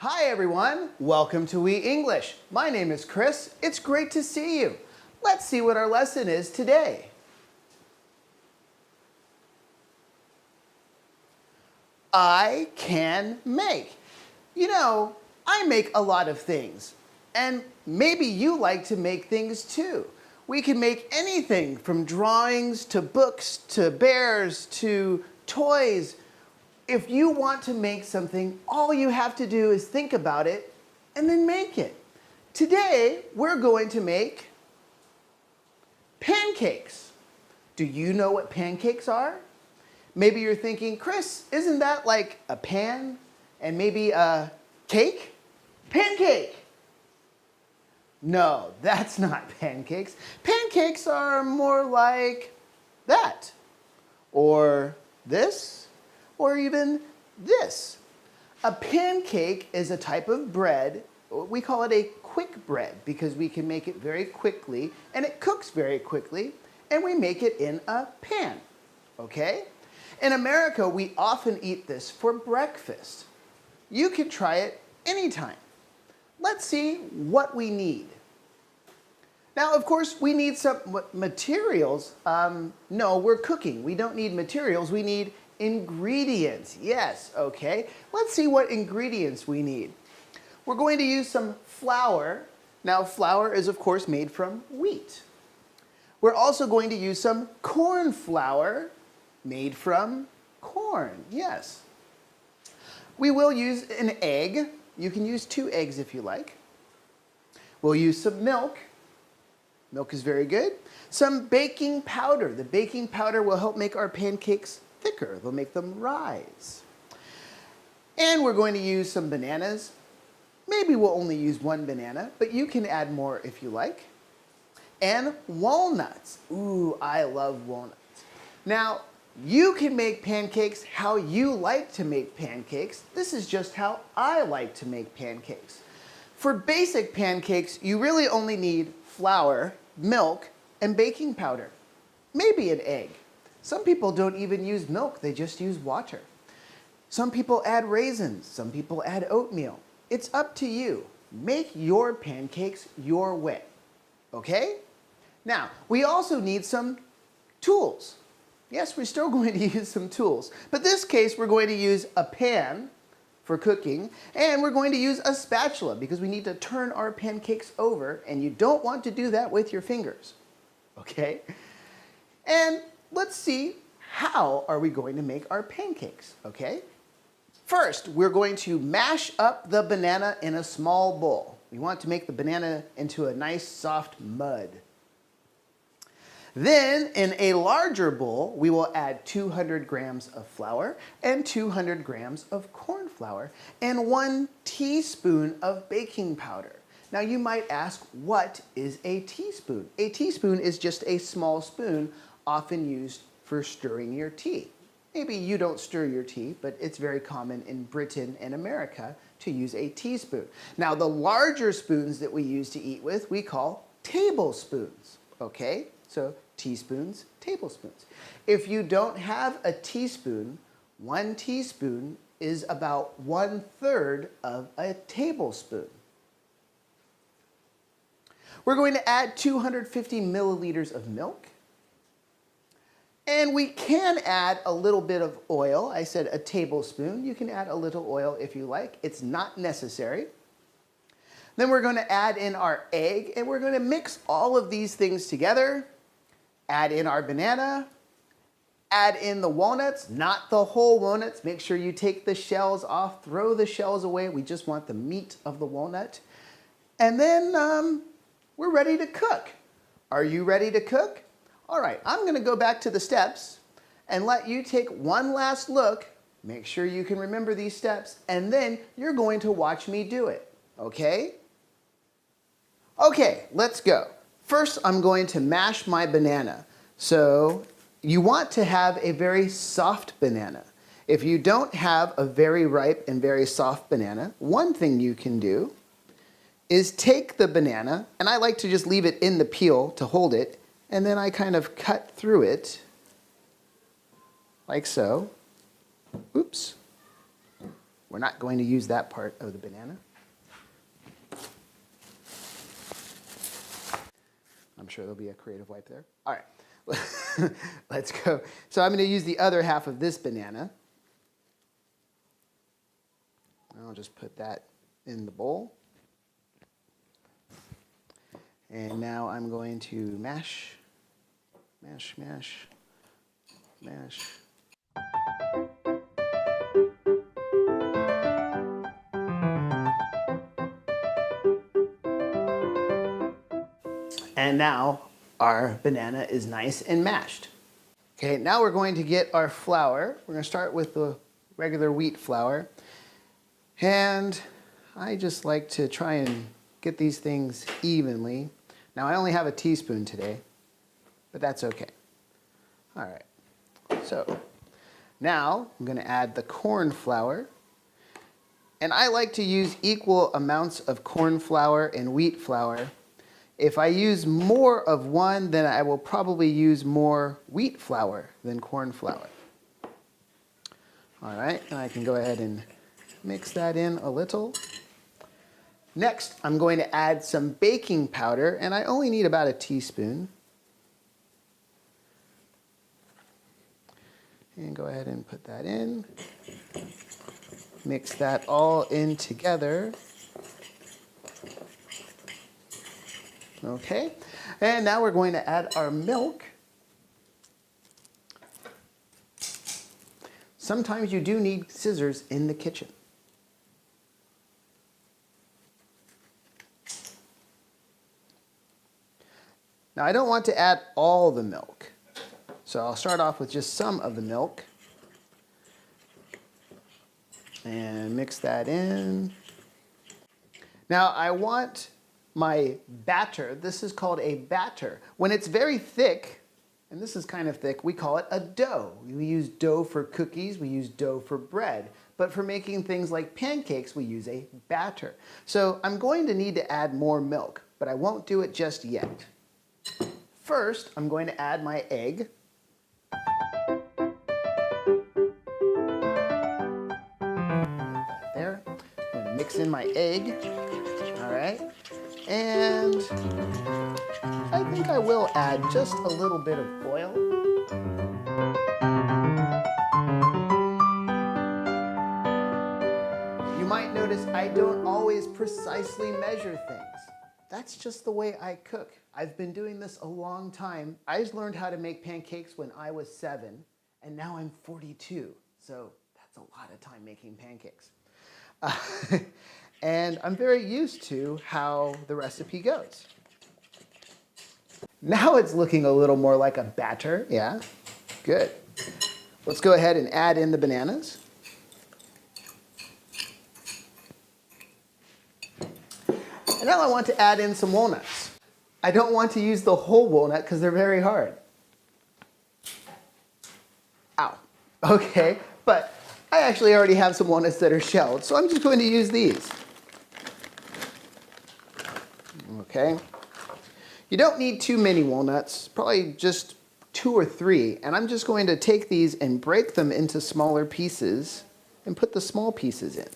Hi everyone, welcome to We English. My name is Chris. It's great to see you. Let's see what our lesson is today. I can make. You know, I make a lot of things, and maybe you like to make things too. We can make anything from drawings to books to bears to toys. If you want to make something, all you have to do is think about it and then make it. Today, we're going to make pancakes. Do you know what pancakes are? Maybe you're thinking, Chris, isn't that like a pan and maybe a cake? Pancake! No, that's not pancakes. Pancakes are more like that, or this, or even this. A pancake is a type of bread. We call it a quick bread because we can make it very quickly and it cooks very quickly, and we make it in a pan, okay? In America, we often eat this for breakfast. You can try it anytime. Let's see what we need. Now, of course, we need some materials. No, we're cooking. We don't need materials. We need ingredients. Yes, okay. Let's see what ingredients we need. We're going to use some flour. Now, flour is, of course, made from wheat. We're also going to use some corn flour made from corn. Yes. We will use an egg. You can use 2 eggs if you like. We'll use some milk. Milk is very good. Some baking powder. The baking powder will help make our pancakes thicker. They'll make them rise. And we're going to use some bananas. Maybe we'll only use 1 banana, but you can add more if you like. And walnuts. Ooh, I love walnuts. Now, you can make pancakes how you like to make pancakes. This is just how I like to make pancakes. For basic pancakes, you really only need flour, milk, and baking powder. Maybe an egg. Some people don't even use milk, they just use water. Some people add raisins, some people add oatmeal. It's up to you. Make your pancakes your way, okay? Now, we also need some tools. Yes, we're still going to use some tools, but this case we're going to use a pan for cooking, and we're going to use a spatula because we need to turn our pancakes over, and you don't want to do that with your fingers, okay? And let's see, how are we going to make our pancakes, okay? First, we're going to mash up the banana in a small bowl. We want to make the banana into a nice soft mud. Then, in a larger bowl, we will add 200 grams of flour and 200 grams of corn flour and 1 teaspoon of baking powder. Now, you might ask, what is a teaspoon? A teaspoon is just a small spoon, often used for stirring your tea. Maybe you don't stir your tea, but it's very common in Britain and America to use a teaspoon. Now, the larger spoons that we use to eat with, we call tablespoons, okay? So teaspoons, tablespoons. If you don't have a teaspoon, 1 teaspoon is about 1/3 of a tablespoon. We're going to add 250 milliliters of milk. And we can add a little bit of oil. I said a tablespoon. You can add a little oil if you like. It's not necessary. Then we're going to add in our egg, and we're going to mix all of these things together. Add in our banana, add in the walnuts, not the whole walnuts. Make sure you take the shells off, throw the shells away. We just want the meat of the walnut. And then we're ready to cook. Are you ready to cook? All right, I'm going to go back to the steps and let you take one last look. Make sure you can remember these steps, and then you're going to watch me do it, okay? Okay, let's go. First, I'm going to mash my banana. So you want to have a very soft banana. If you don't have a very ripe and very soft banana, one thing you can do is take the banana, and I like to just leave it in the peel to hold it, and then I kind of cut through it like so. Oops. We're not going to use that part of the banana. I'm sure there'll be a creative wipe there. All right, let's go. So I'm going to use the other half of this banana. I'll just put that in the bowl. And now I'm going to mash, mash, mash, mash. And now our banana is nice and mashed. Okay, now we're going to get our flour. We're going to start with the regular wheat flour. And I just like to try and get these things evenly. Now I only have a teaspoon today, but that's okay. All right, so now I'm going to add the corn flour. And I like to use equal amounts of corn flour and wheat flour. If I use more of one, then I will probably use more wheat flour than corn flour. All right, and I can go ahead and mix that in a little. Next, I'm going to add some baking powder, and I only need about a teaspoon. And go ahead and put that in. Mix that all in together. Okay, and now we're going to add our milk. Sometimes you do need scissors in the kitchen. Now I don't want to add all the milk, so I'll start off with just some of the milk. And mix that in. Now I want my batter, this is called a batter. When it's very thick, and this is kind of thick, we call it a dough. We use dough for cookies, we use dough for bread. But for making things like pancakes, we use a batter. So I'm going to need to add more milk, but I won't do it just yet. First, I'm going to add my egg. There. I'm going to mix in my egg. All right. And I think I will add just a little bit of oil. You might notice I don't always precisely measure things. That's just the way I cook. I've been doing this a long time. I learned how to make pancakes when I was 7, and now I'm 42. So that's a lot of time making pancakes. And I'm very used to how the recipe goes. Now it's looking a little more like a batter. Yeah, good. Let's go ahead and add in the bananas. And now I want to add in some walnuts. I don't want to use the whole walnut because they're very hard. Ow. Okay, but I actually already have some walnuts that are shelled, so I'm just going to use these. Okay. You don't need too many walnuts, probably just 2 or 3, and I'm just going to take these and break them into smaller pieces and put the small pieces in.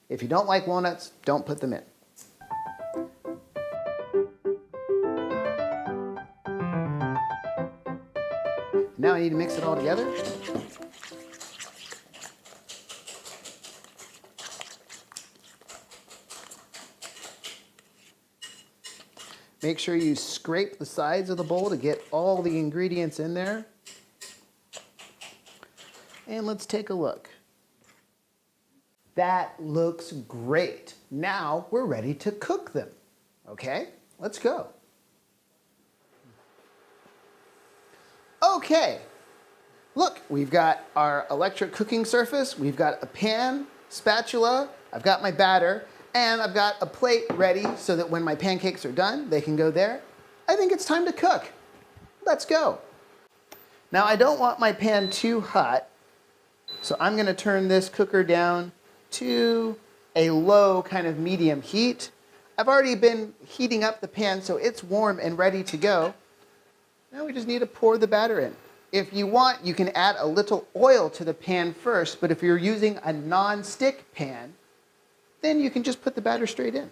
If you don't like walnuts, don't put them in. Now I need to mix it all together. Make sure you scrape the sides of the bowl to get all the ingredients in there. And let's take a look. That looks great. Now we're ready to cook them. Okay, let's go. Okay, look, we've got our electric cooking surface, we've got a pan, spatula, I've got my batter, and I've got a plate ready so that when my pancakes are done, they can go there. I think it's time to cook. Let's go. Now I don't want my pan too hot, so I'm gonna turn this cooker down to a low kind of medium heat. I've already been heating up the pan so it's warm and ready to go. Now we just need to pour the batter in. If you want, you can add a little oil to the pan first, but if you're using a non-stick pan, then you can just put the batter straight in.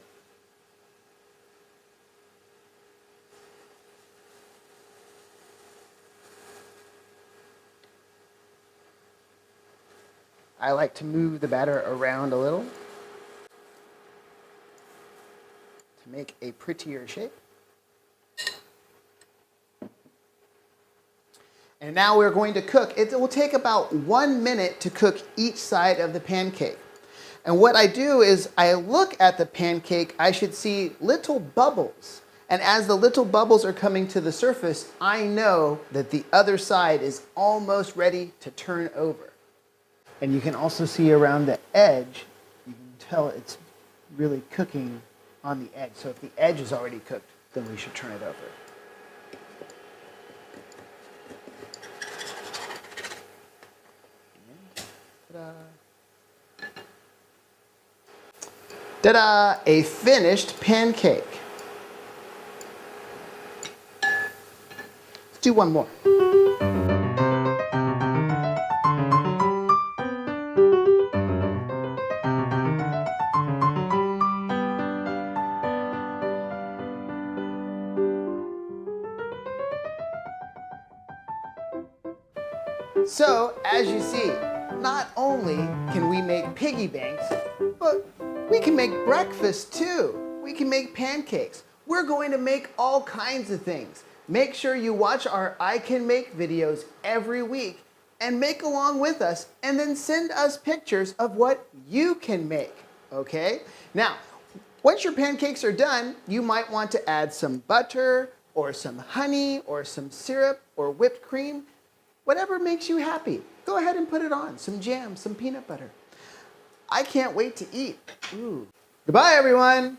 I like to move the batter around a little to make a prettier shape. And now we're going to cook. It will take about 1 minute to cook each side of the pancake. And what I do is I look at the pancake, I should see little bubbles. And as the little bubbles are coming to the surface, I know that the other side is almost ready to turn over. And you can also see around the edge, you can tell it's really cooking on the edge. So if the edge is already cooked, then we should turn it over. Ta-da! A finished pancake. Let's do one more. So, as you see, not only can we make piggy banks, but we can make breakfast too. We can make pancakes. We're going to make all kinds of things. Make sure you watch our I Can Make videos every week and make along with us, and then send us pictures of what you can make, okay? Now, once your pancakes are done, you might want to add some butter or some honey or some syrup or whipped cream. Whatever makes you happy. Go ahead and put it on. Some jam, some peanut butter. I can't wait to eat. Ooh. Goodbye, everyone.